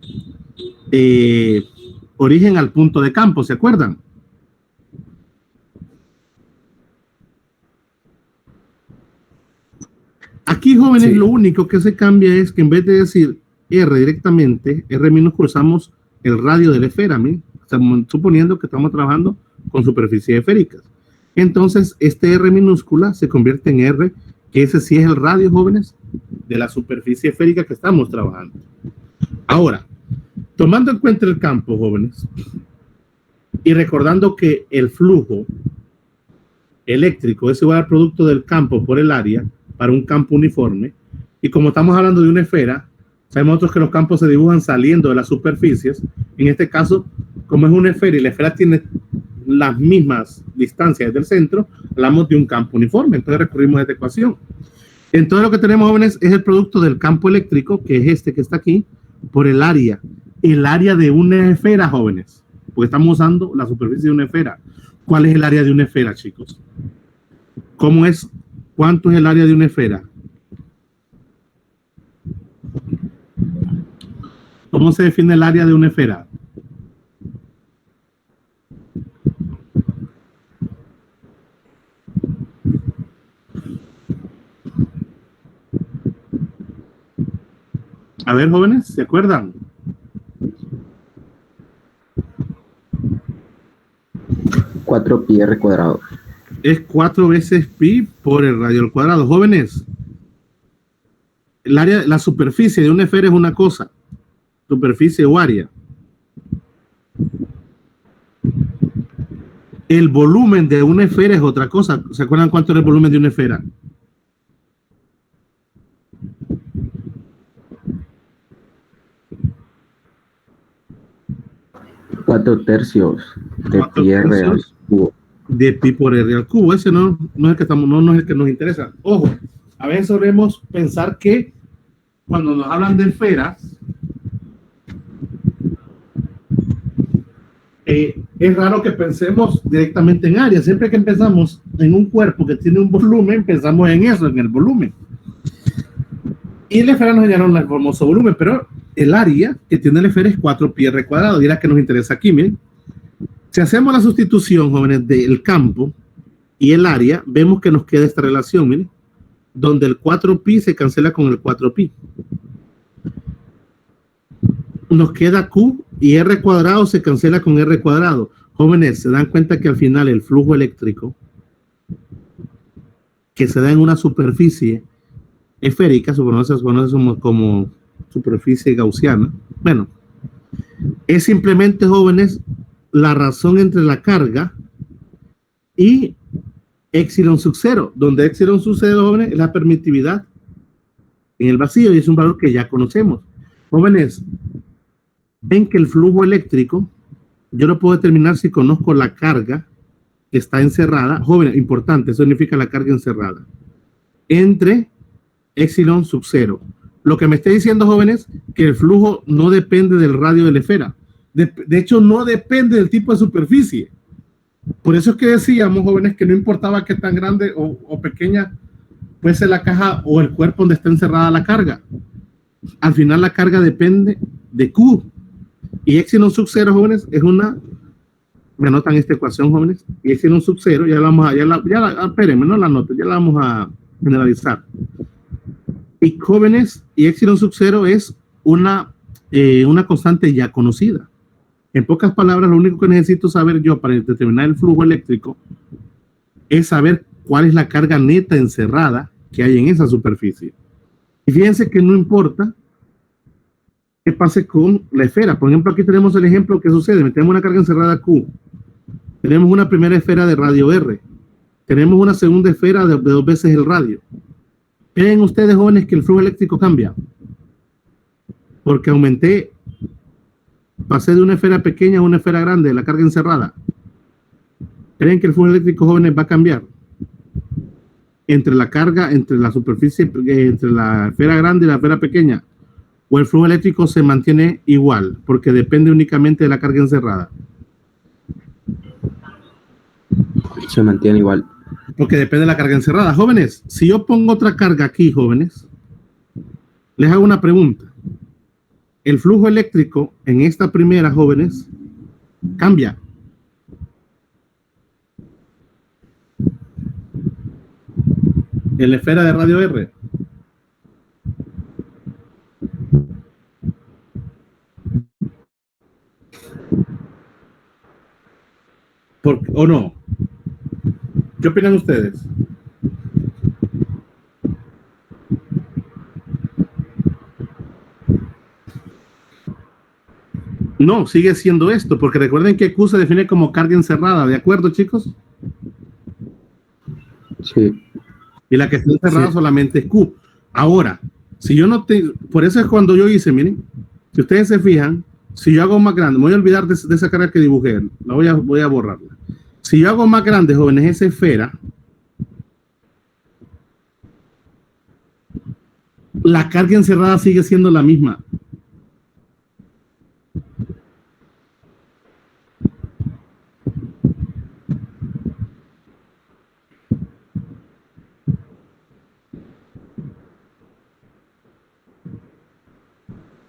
S1: origen al punto de campo, ¿se acuerdan? Aquí, jóvenes,
S8: Sí.
S1: lo único que se cambia es que en vez de decir R directamente, R minúsculo, usamos el radio de la esfera, ¿sí? Estamos suponiendo que estamos trabajando con superficies esféricas. Entonces, este R minúscula se convierte en R, que ese sí es el radio, jóvenes, de la superficie esférica que estamos trabajando. Ahora, tomando en cuenta el campo, jóvenes, y recordando que el flujo eléctrico es igual al producto del campo por el área para un campo uniforme, y como estamos hablando de una esfera, sabemos nosotros que los campos se dibujan saliendo de las superficies. En este caso, como es una esfera y la esfera tiene las mismas distancias del centro, hablamos de un campo uniforme. Entonces recurrimos a esta ecuación. Entonces lo que tenemos, jóvenes, es el producto del campo eléctrico, que es este que está aquí, por el área de una esfera, jóvenes, porque estamos usando la superficie de una esfera. ¿Cuál es el área de una esfera, chicos? ¿Cómo es? ¿Cuánto es el área de una esfera? ¿Cómo se define el área de una esfera? A ver, jóvenes, ¿se acuerdan?
S5: Cuatro pi r cuadrado.
S1: Es 4 veces pi por el radio al cuadrado. Jóvenes, el área, la superficie de una esfera es una cosa, superficie o área. El volumen de una esfera es otra cosa. ¿Se acuerdan cuánto es el volumen de una esfera?
S5: Cuatro tercios de pi r al cubo.
S1: De pi por r al cubo. Ese no es el que estamos, no es el que nos interesa. Ojo, a veces solemos pensar que cuando nos hablan de esferas, es raro que pensemos directamente en área. Siempre que pensamos en un cuerpo que tiene un volumen, pensamos en eso, en el volumen. Y la esfera nos genera un hermoso volumen, pero el área que tiene la esfera es 4 pi r cuadrado. Y es la que nos interesa aquí, miren. Si hacemos la sustitución, jóvenes, del campo y el área, vemos que nos queda esta relación, miren, donde el 4pi se cancela con el 4pi. Nos queda Q y R cuadrado se cancela con R cuadrado. Jóvenes, se dan cuenta que al final el flujo eléctrico que se da en una superficie esférica, suponemos como superficie gaussiana, bueno, es simplemente, jóvenes, la razón entre la carga y epsilon sub 0, donde epsilon sub 0, jóvenes, es la permitividad en el vacío y es un valor que ya conocemos. Jóvenes, ven que el flujo eléctrico yo lo puedo determinar si conozco la carga que está encerrada. Jóvenes, importante, eso significa la carga encerrada entre epsilon sub 0. Lo que me está diciendo, jóvenes, que el flujo no depende del radio de la esfera. De hecho, no depende del tipo de superficie. Por eso es que decíamos, jóvenes, que no importaba qué tan grande o pequeña puede ser la caja o el cuerpo donde está encerrada la carga. Al final la carga depende de Q. Y epsilon sub 0, jóvenes, es una... Me anotan esta ecuación, jóvenes. Y epsilon sub 0, ya la vamos a... espérenme, no la anoto, ya la vamos a generalizar. Y jóvenes, y epsilon sub 0 es una constante ya conocida. En pocas palabras, lo único que necesito saber yo para determinar el flujo eléctrico es saber cuál es la carga neta encerrada que hay en esa superficie. Y fíjense que no importa qué pase con la esfera. Por ejemplo, aquí tenemos el ejemplo que sucede. Metemos una carga encerrada Q. Tenemos una primera esfera de radio R. Tenemos una segunda esfera de 2 veces el radio. ¿Creen ustedes, jóvenes, que el flujo eléctrico cambia? Porque pasé de una esfera pequeña a una esfera grande, la carga encerrada. ¿Creen que el flujo eléctrico, jóvenes, va a cambiar? entre la carga, entre la superficie, entre la esfera grande y la esfera pequeña? ¿O el flujo eléctrico se mantiene igual? Porque depende únicamente de la carga encerrada.
S5: Se mantiene igual.
S1: Porque depende de la carga encerrada. Jóvenes, si yo pongo otra carga aquí, jóvenes, les hago una pregunta. El flujo eléctrico en esta primera, jóvenes, cambia. En la esfera de radio R. ¿O no? ¿Qué opinan ustedes? No, sigue siendo esto, porque recuerden que Q se define como carga encerrada, ¿de acuerdo, chicos?
S5: Sí.
S1: Y la que está encerrada
S5: Sí.
S1: solamente es Q. Ahora, si yo no te... Por eso es cuando yo hice, miren, si ustedes se fijan, si yo hago más grande, me voy a olvidar de esa carga que dibujé, la voy a borrarla. Si yo hago más grande, jóvenes, esa esfera, la carga encerrada sigue siendo la misma.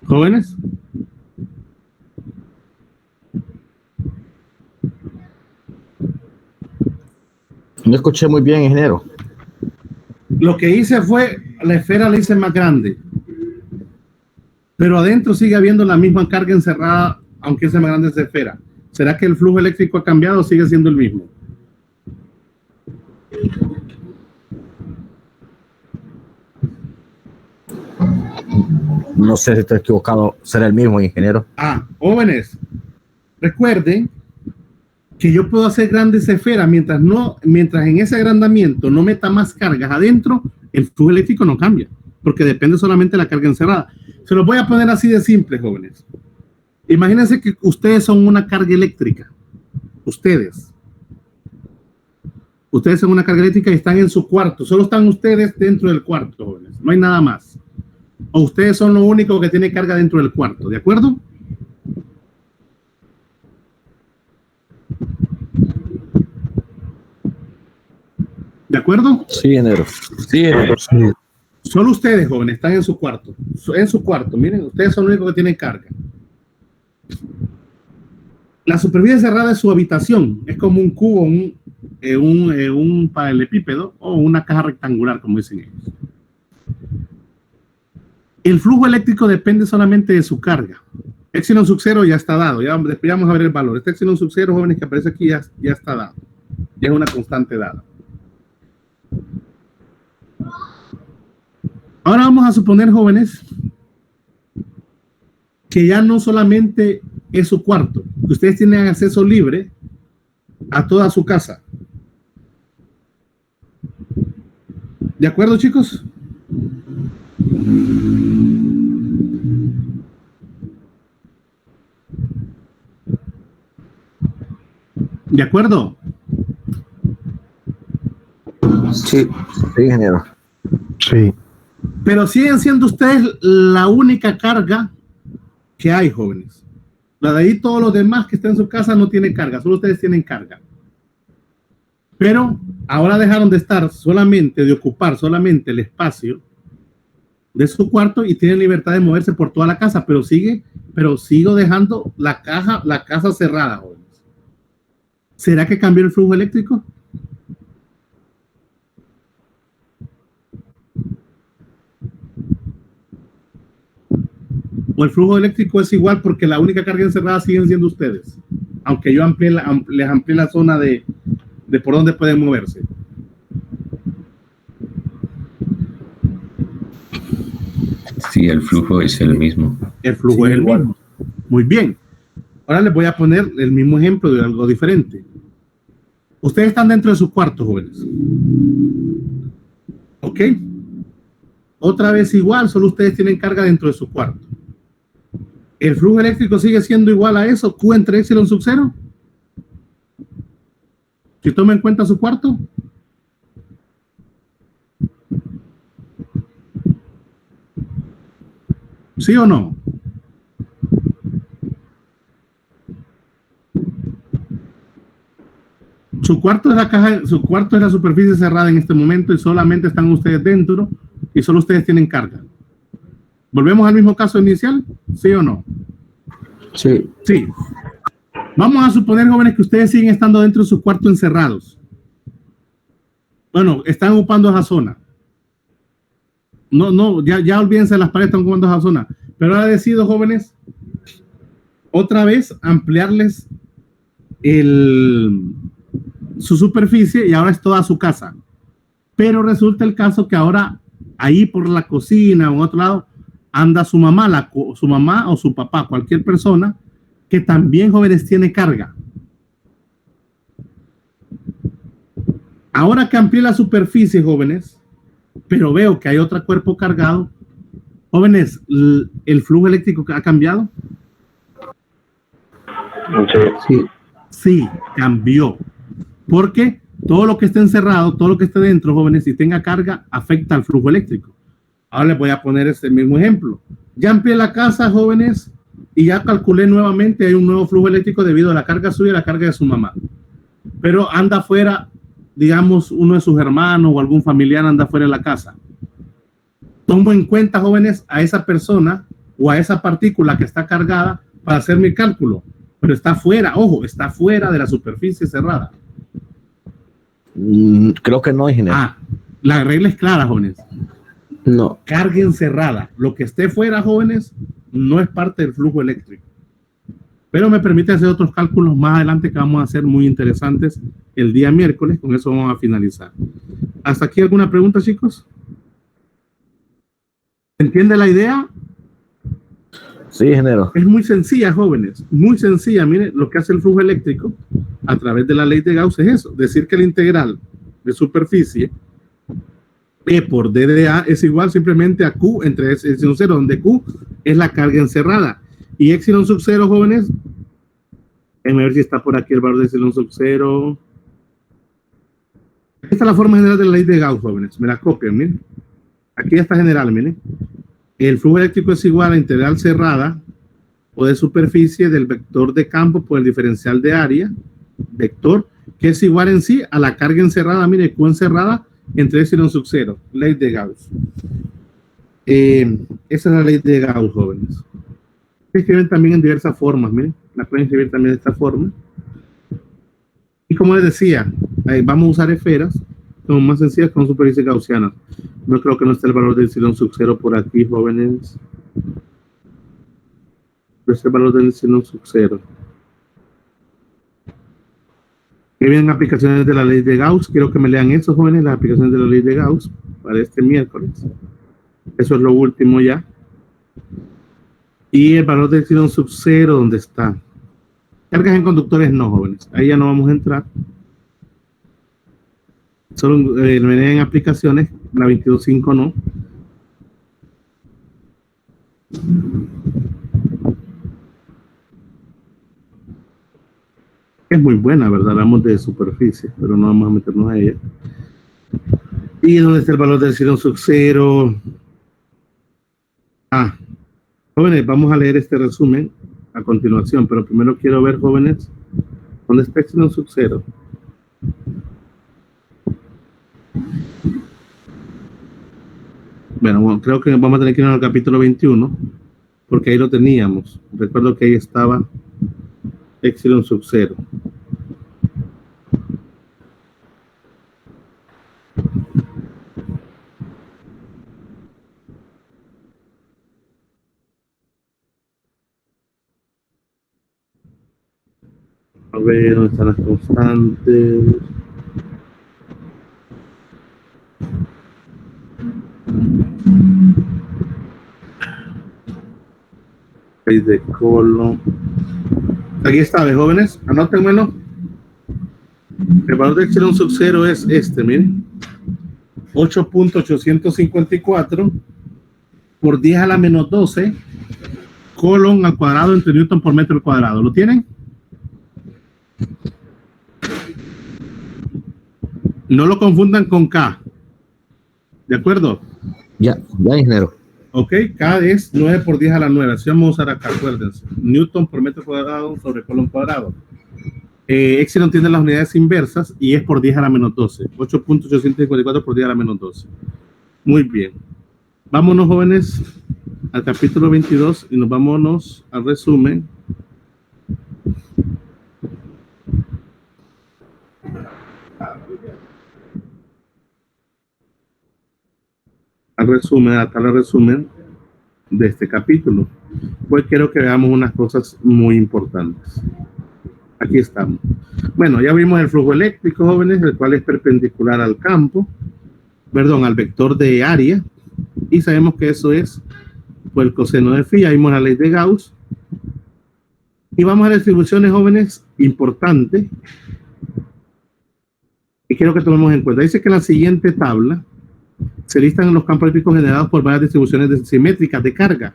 S1: ¿Jóvenes?
S2: No escuché muy bien, ingeniero.
S1: Lo que hice fue, la esfera la hice más grande, pero adentro sigue habiendo la misma carga encerrada, aunque sea más grande esa esfera. ¿Será que el flujo eléctrico ha cambiado o sigue siendo el mismo?
S2: No sé si estoy equivocado. ¿Será el mismo, ingeniero?
S1: Jóvenes, recuerden que yo puedo hacer grandes esferas mientras en ese agrandamiento no meta más cargas adentro, el flujo eléctrico no cambia, porque depende solamente de la carga encerrada. Se los voy a poner así de simple, jóvenes. Imagínense que ustedes son una carga eléctrica. Ustedes son una carga eléctrica y están en su cuarto. Solo están ustedes dentro del cuarto, jóvenes. No hay nada más. O ustedes son lo único que tiene carga dentro del cuarto. ¿De acuerdo? ¿De acuerdo?
S2: Sí, ingeniero.
S4: Sí,
S1: Solo ustedes, jóvenes, están en su cuarto. En su cuarto, miren, ustedes son los únicos que tienen carga. La superficie cerrada es su habitación. Es como un cubo, un paralelepípedo o una caja rectangular, como dicen ellos. El flujo eléctrico depende solamente de su carga. Epsilon sub 0 ya está dado. Ya vamos a ver el valor. Este epsilon sub 0, jóvenes, que aparece aquí ya está dado. Ya es una constante dada. Ahora vamos a suponer, jóvenes, que ya no solamente es su cuarto, que ustedes tienen acceso libre a toda su casa. ¿De acuerdo, chicos? ¿De acuerdo?
S5: Sí.
S2: Sí, ingeniero.
S9: Sí.
S1: Pero siguen siendo ustedes la única carga que hay, jóvenes. La de ahí, todos los demás que están en su casa no tienen carga, solo ustedes tienen carga. Pero ahora dejaron de estar solamente, de ocupar solamente el espacio de su cuarto y tienen libertad de moverse por toda la casa, pero sigo dejando la casa cerrada, jóvenes. ¿Será que cambió el flujo eléctrico? O el flujo eléctrico es igual porque la única carga encerrada siguen siendo ustedes, aunque yo les amplié la zona de por dónde pueden moverse.
S4: Sí, el flujo es el mismo.
S1: El flujo es el mismo. Muy bien. Ahora les voy a poner el mismo ejemplo de algo diferente. Ustedes están dentro de su cuarto, jóvenes. ¿Ok? Otra vez igual, solo ustedes tienen carga dentro de su cuarto. ¿El flujo eléctrico sigue siendo igual a eso? Q entre epsilon sub 0. Si toma en cuenta su cuarto. ¿Sí o no? Su cuarto es la superficie cerrada en este momento y solamente están ustedes dentro y solo ustedes tienen carga. ¿Volvemos al mismo caso inicial? ¿Sí o no?
S5: Sí.
S1: Sí. Vamos a suponer, jóvenes, que ustedes siguen estando dentro de su cuarto encerrados. Bueno, están ocupando esa zona. No, ya olvídense de las paredes, están ocupando esa zona. Pero ahora decido, jóvenes, otra vez ampliarles su superficie y ahora es toda su casa. Pero resulta el caso que ahora ahí por la cocina o en otro lado anda su mamá, su mamá o su papá, cualquier persona que también, jóvenes, tiene carga. Ahora que amplié la superficie, jóvenes, pero veo que hay otro cuerpo cargado, jóvenes, ¿el flujo eléctrico ha cambiado?
S3: Sí.
S1: Sí, cambió. Porque todo lo que esté encerrado, todo lo que esté dentro, jóvenes, si tenga carga, afecta al flujo eléctrico. Ahora les voy a poner este mismo ejemplo. Ya amplié la casa, jóvenes, y ya calculé nuevamente, hay un nuevo flujo eléctrico debido a la carga suya y la carga de su mamá. Pero anda afuera, digamos, uno de sus hermanos o algún familiar anda fuera de la casa. Tomo en cuenta, jóvenes, a esa persona o a esa partícula que está cargada para hacer mi cálculo, pero está fuera, ojo, está fuera de la superficie cerrada.
S2: Creo que no, ingeniero.
S1: La regla es clara, jóvenes.
S5: No.
S1: Carga encerrada. Lo que esté fuera, jóvenes, no es parte del flujo eléctrico. Pero me permite hacer otros cálculos más adelante que vamos a hacer muy interesantes el día miércoles. Con eso vamos a finalizar. ¿Hasta aquí alguna pregunta, chicos? ¿Entiende la idea?
S2: Sí, ingeniero.
S1: Es muy sencilla, jóvenes. Muy sencilla. Miren, lo que hace el flujo eléctrico a través de la ley de Gauss es eso. Decir que la integral de superficie E por D de A es igual simplemente a Q entre epsilon 0, donde Q es la carga encerrada. Y epsilon sub 0, jóvenes, déjenme ver si está por aquí el valor de epsilon sub 0. Esta es la forma general de la ley de Gauss, jóvenes. Me la copian, miren. Aquí ya está general, miren. El flujo eléctrico es igual a la integral cerrada o de superficie del vector de campo por el diferencial de área, vector, que es igual en sí a la carga encerrada, mire, Q encerrada entre epsilon sub 0, ley de Gauss. Esa es la ley de Gauss, jóvenes. Se escriben también en diversas formas, miren, la pueden escribir también de esta forma. Y como les decía, vamos a usar esferas como más sencillas con superficie gaussiana. No creo que no esté el valor de epsilon sub 0 por aquí, jóvenes. No es el valor del epsilon sub 0. Que vienen aplicaciones de la ley de Gauss. Quiero que me lean eso, jóvenes, las aplicaciones de la ley de Gauss para este miércoles. Eso es lo último ya. Y el valor de epsilon sub 0, ¿dónde está? Cargas en conductores no, jóvenes. Ahí ya no vamos a entrar. Solo en aplicaciones, la 22.5 no. Es muy buena, ¿verdad? Hablamos de superficie, pero no vamos a meternos a ella. ¿Y dónde está el valor del epsilon sub 0? Jóvenes, vamos a leer este resumen a continuación, pero primero quiero ver, jóvenes, ¿dónde está epsilon sub 0? Bueno, creo que vamos a tener que ir al capítulo 21, porque ahí lo teníamos. Recuerdo que ahí estaba epsilon sub 0. A ver, ¿dónde están las constantes? De Colón. Aquí está, ¿ves, jóvenes? Anótenmelo. El valor de epsilon sub 0 es este, miren. 8.854 por 10 a la menos 12 colon al cuadrado entre newton por metro al cuadrado. ¿Lo tienen? No lo confundan con K. ¿De acuerdo?
S2: Ya, ingeniero.
S1: Ok, K es 9 por 10 a la 9. Así vamos a usar acá, acuérdense. Newton por metro cuadrado sobre Coulomb cuadrado. Epsilon tiene las unidades inversas y es por 10 a la menos 12. 8.854 por 10 a la menos 12. Muy bien. Vámonos, jóvenes, al capítulo 22 y nos vámonos al resumen. Al resumen de este capítulo. Pues quiero que veamos unas cosas muy importantes. Aquí estamos. Bueno, ya vimos el flujo eléctrico, jóvenes, el cual es perpendicular al campo, perdón, al vector de área, y sabemos que eso es pues, el coseno de phi. Ya vimos la ley de Gauss. Y vamos a distribuciones, jóvenes, importantes, y quiero que tomemos en cuenta. Dice que en la siguiente tabla se listan los campos eléctricos generados por varias distribuciones simétricas de carga.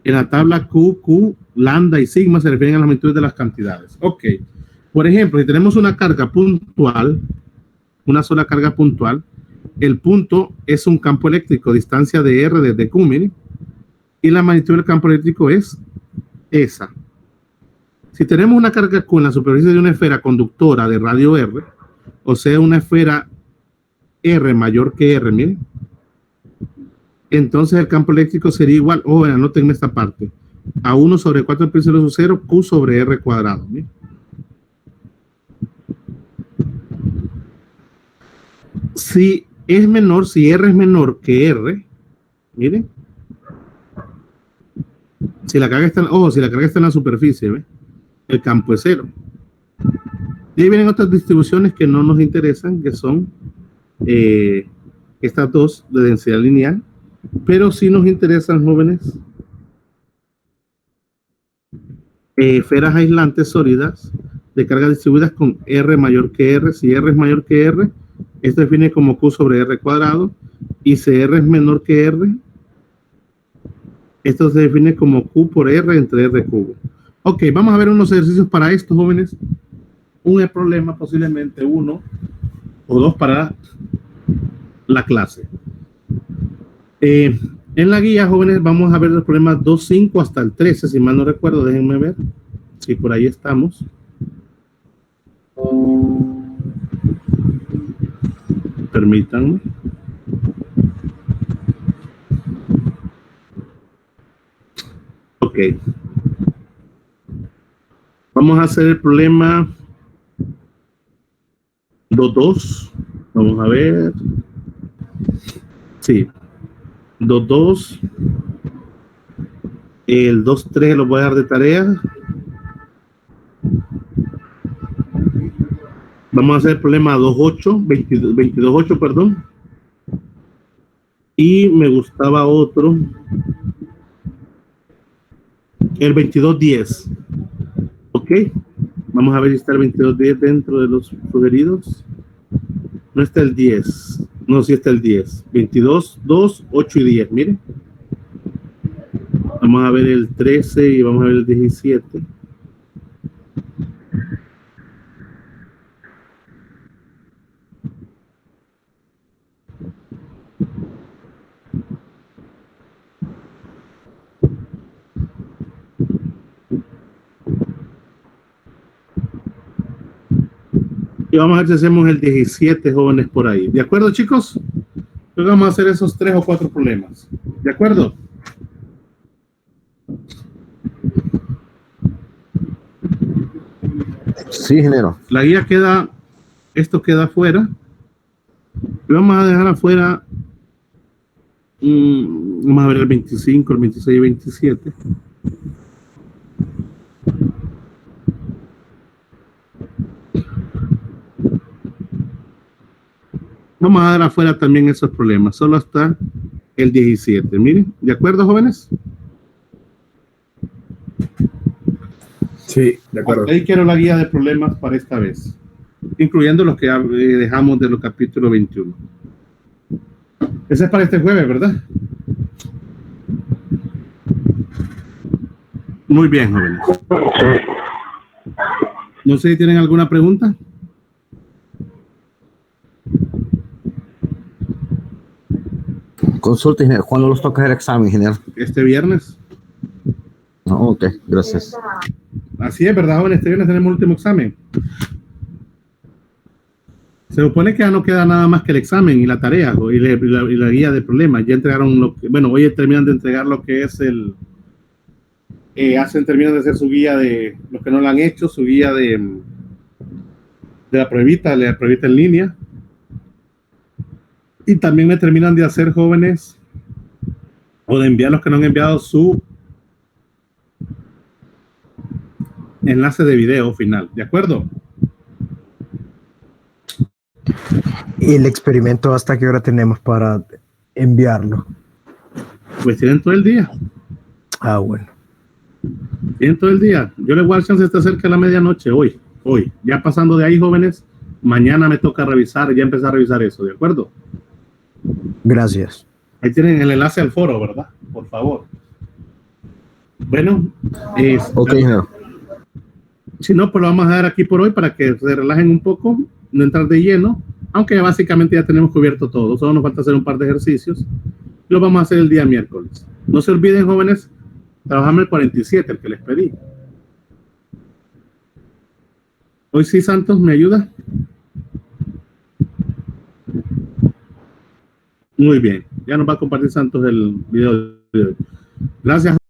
S1: En la tabla Q, lambda y sigma se refieren a las magnitudes de las cantidades. Ok. Por ejemplo, si tenemos una carga puntual, una sola carga puntual, el punto es un campo eléctrico, distancia de R desde Q, miren, y la magnitud del campo eléctrico es esa. Si tenemos una carga Q en la superficie de una esfera conductora de radio R, o sea, una esfera R mayor que R, miren, entonces el campo eléctrico sería igual, anoten esta parte, a 1 sobre 4 pi sobre 0, Q sobre R cuadrado. ¿Miren? Si R es menor que R, miren, si la carga está en la superficie, ¿ve? El campo es 0. Y ahí vienen otras distribuciones que no nos interesan, que son estas dos de densidad lineal, pero sí nos interesan, jóvenes, esferas aislantes sólidas de cargas distribuidas con R mayor que R. Si R es mayor que R, esto define como Q sobre R cuadrado, y si R es menor que R, esto se define como Q por R entre R cubo. Ok, vamos a ver unos ejercicios para estos, jóvenes. Un problema, posiblemente 1 o 2 para la clase. En la guía, jóvenes, vamos a ver los problemas 2.5 hasta el 13, si mal no recuerdo, déjenme ver si por ahí estamos. Permítanme. Ok. Vamos a hacer el problema 2.2. Vamos a ver. Sí. 2.2. El 2.3 lo voy a dar de tarea. Vamos a hacer el problema 2.8, 22.8, perdón. Y me gustaba otro. El 22.10. Ok. Vamos a ver si está el 22.10 dentro de los sugeridos. No está el 10. No, sí está el 10. 22, 2, 8 y 10. Miren. Vamos a ver el 13 y vamos a ver el 17. Y vamos a ver si hacemos el 17, jóvenes, por ahí. ¿De acuerdo, chicos? Entonces vamos a hacer esos 3 o 4 problemas. ¿De acuerdo?
S2: Sí, ingeniero.
S1: La guía queda, esto queda afuera. Y vamos a dejar afuera, vamos a ver el 25, el 26 y 27. Vamos a dar afuera también esos problemas, solo hasta el 17. Miren, ¿de acuerdo, jóvenes?
S8: Sí, de acuerdo.
S1: Ahí quiero la guía de problemas para esta vez, incluyendo los que dejamos de los capítulos 21. Ese es para este jueves, ¿verdad? Muy bien, jóvenes. No sé si tienen alguna pregunta.
S2: Consulta, ingeniero. ¿Cuándo los toca el examen, ingeniero?
S1: Este viernes.
S2: No, ok, gracias.
S1: Así es, ¿verdad, joven? Este viernes tenemos el último examen. Se supone que ya no queda nada más que el examen y la tarea y la guía de problemas. Ya entregaron lo que, bueno, hoy terminan de entregar lo que es terminan de hacer su guía de los que no la han hecho, su guía de la pruebita en línea. Y también me terminan de hacer, jóvenes, o de enviar los que no han enviado su enlace de video final, ¿de acuerdo?
S10: ¿Y el experimento hasta qué hora tenemos para enviarlo?
S1: Pues tienen todo el día.
S10: Ah, bueno.
S1: Tienen todo el día. Yo les voy a dar chance hasta cerca de la medianoche hoy. Ya pasando de ahí, jóvenes, mañana me toca revisar, ya empecé a revisar eso, ¿de acuerdo?
S10: Gracias.
S1: Ahí tienen el enlace al foro, ¿verdad? Por favor. Bueno,
S2: Ok, ingeniero.
S1: si no, pues lo vamos a dar aquí por hoy para que se relajen un poco, no entrar de lleno, aunque básicamente ya tenemos cubierto todo. Solo nos falta hacer un par de ejercicios. Lo vamos a hacer el día miércoles. No se olviden, jóvenes, trabajamos el 47, el que les pedí. Hoy sí, Santos, ¿me ayuda? Muy bien. Ya nos va a compartir Santos el video de hoy. Gracias.